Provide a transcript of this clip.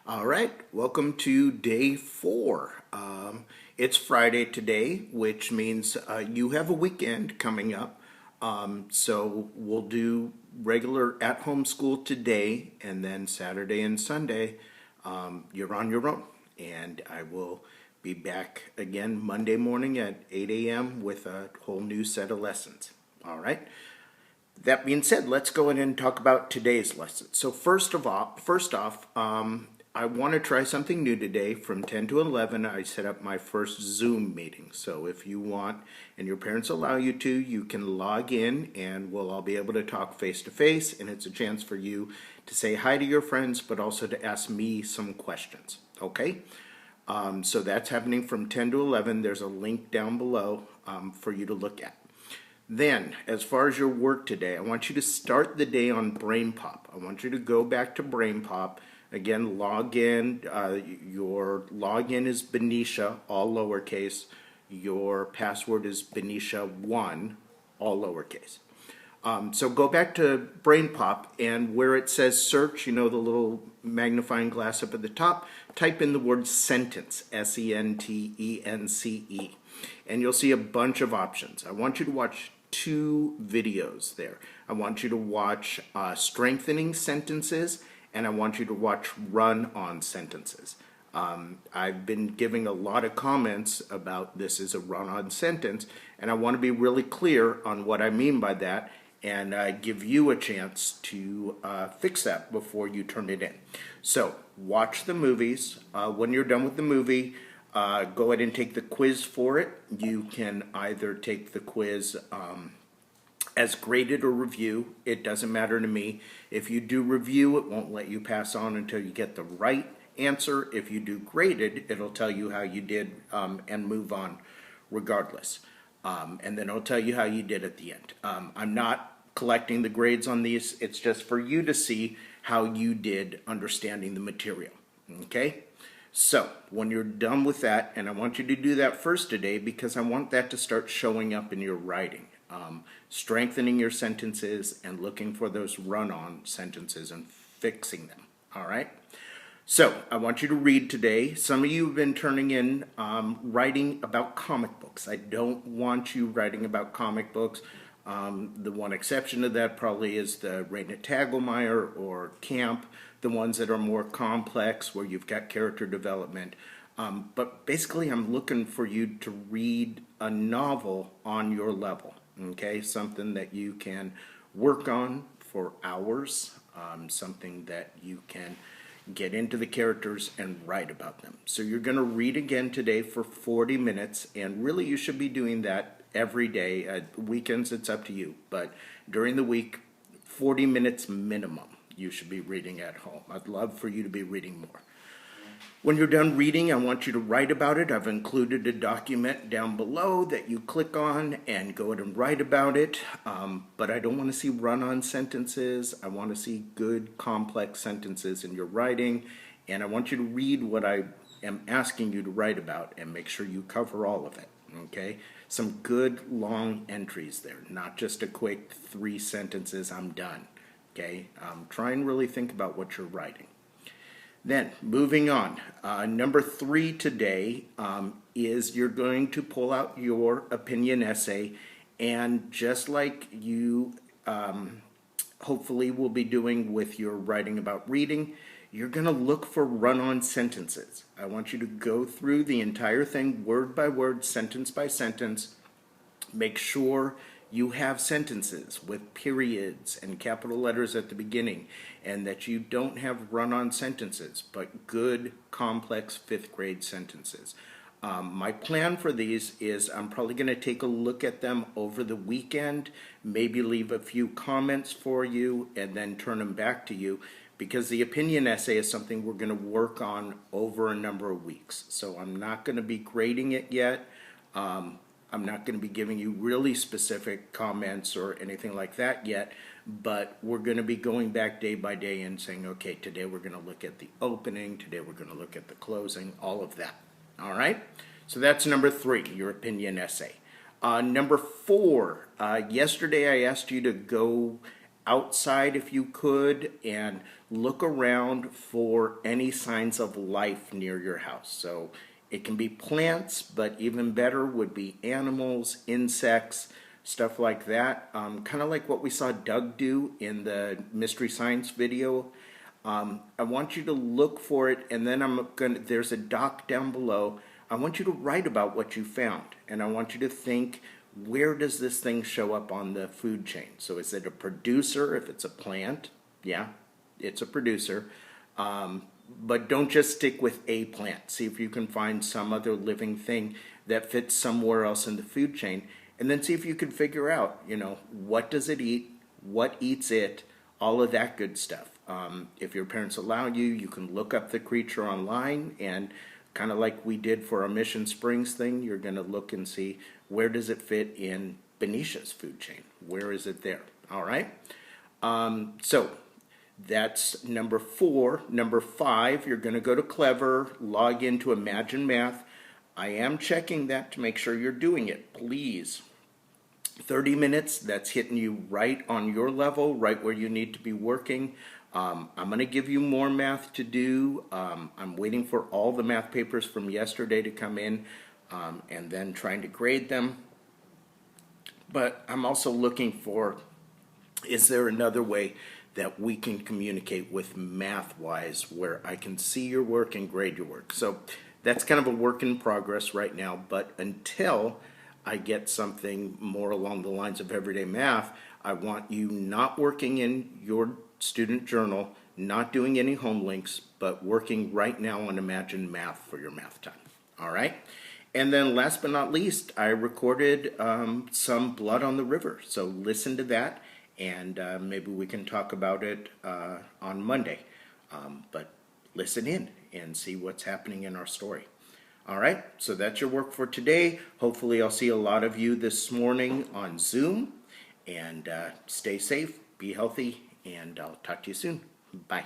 All right, welcome to day 4. It's Friday today, which means you have a weekend coming up. So we'll do regular at-home school today, and then Saturday and Sunday, you're on your own. And I will be back again Monday morning at 8 a.m. with a whole new set of lessons. All right. That being said, let's go ahead and talk about today's lesson. So first off, I want to try something new today. From 10 to 11, I set up my first Zoom meeting. So if you want, and your parents allow you to, you can log in and we'll all be able to talk face to face. And it's a chance for you to say hi to your friends, but also to ask me some questions. Okay? So that's happening from 10 to 11. There's a link down below for you to look at. Then, as far as your work today, I want you to start the day on BrainPop. I want you to go back to BrainPop. Again, log in. Your login is Benicia, all lowercase. Your password is Benicia1, all lowercase. So go back to BrainPop, and where it says search, the little magnifying glass up at the top, type in the word sentence, SENTENCE, and you'll see a bunch of options. I want you to watch 2 videos there. I want you to watch strengthening sentences, and I want you to watch run-on sentences. I've been giving a lot of comments about this is a run-on sentence, and I want to be really clear on what I mean by that and give you a chance to fix that before you turn it in. So watch the movies. When you're done with the movie, go ahead and take the quiz for it. You can either take the quiz as graded or review. It doesn't matter to me. If you do review, it won't let you pass on until you get the right answer. If you do graded, it'll tell you how you did and move on regardless. And then it'll tell you how you did at the end. I'm not collecting the grades on these. It's just for you to see how you did understanding the material. Okay? So, when you're done with that, and I want you to do that first today because I want that to start showing up in your writing. Strengthening your sentences and looking for those run-on sentences and fixing them. All right? So, I want you to read today. Some of you have been turning in writing about comic books. I don't want you writing about comic books. The one exception to that probably is the Raina Tagelmeyer or Camp, the ones that are more complex where you've got character development. But basically I'm looking for you to read a novel on your level, okay? Something that you can work on for hours, something that you can get into the characters and write about them. So you're going to read again today for 40 minutes, and really you should be doing that every day. Weekends, it's up to you, but during the week, 40 minutes minimum you should be reading at home. I'd love for you to be reading more. When you're done reading, I want you to write about it. I've included a document down below that you click on and go ahead and write about it. But I don't want to see run-on sentences. I want to see good, complex sentences in your writing. And I want you to read what I am asking you to write about and make sure you cover all of it. Okay? Some good, long entries there, not just a quick 3 sentences, I'm done. Okay? Try and really think about what you're writing. Then, moving on, number 3 today is you're going to pull out your opinion essay, and just like you hopefully will be doing with your writing about reading, you're going to look for run-on sentences. I want you to go through the entire thing word by word, sentence by sentence. Make sure you have sentences with periods and capital letters at the beginning, and that you don't have run-on sentences, but good, complex 5th grade sentences. My plan for these is I'm probably going to take a look at them over the weekend, maybe leave a few comments for you, and then turn them back to you, because the opinion essay is something we're going to work on over a number of weeks. So I'm not going to be grading it yet. I'm not going to be giving you really specific comments or anything like that yet, but we're going to be going back day by day and saying, okay, today we're going to look at the opening, today we're going to look at the closing, all of that. All right? So that's number 3, your opinion essay. Number 4, yesterday I asked you to go outside if you could, and look around for any signs of life near your house. So it can be plants, but even better would be animals, insects, stuff like that. Kind of like what we saw Doug do in the Mystery Science video. I want you to look for it, and then there's a doc down below. I want you to write about what you found, and I want you to think, where does this thing show up on the food chain? So is it a producer? If it's a plant, yeah, it's a producer. But don't just stick with a plant. See if you can find some other living thing that fits somewhere else in the food chain, and then see if you can figure out, what does it eat, what eats it, all of that good stuff. If your parents allow you, you can look up the creature online, and kind of like we did for our Mission Springs thing, you're going to look and see, where does it fit in Benicia's food chain? Where is it there? All right. So that's number 4. Number 5, you're going to go to Clever, log into Imagine Math. I am checking that to make sure you're doing it. Please. 30 minutes, that's hitting you right on your level, right where you need to be working. I'm going to give you more math to do. I'm waiting for all the math papers from yesterday to come in, and then trying to grade them. But I'm also looking for, is there another way that we can communicate with math-wise where I can see your work and grade your work? So that's kind of a work in progress right now, but until I get something more along the lines of everyday math, I want you not working in your student journal, not doing any home links, but working right now on Imagine Math for your math time. All right? And then last but not least, I recorded some Blood on the River. So listen to that, and maybe we can talk about it on Monday. But listen in and see what's happening in our story. All right, so that's your work for today. Hopefully I'll see a lot of you this morning on Zoom. And stay safe, be healthy, and I'll talk to you soon. Bye.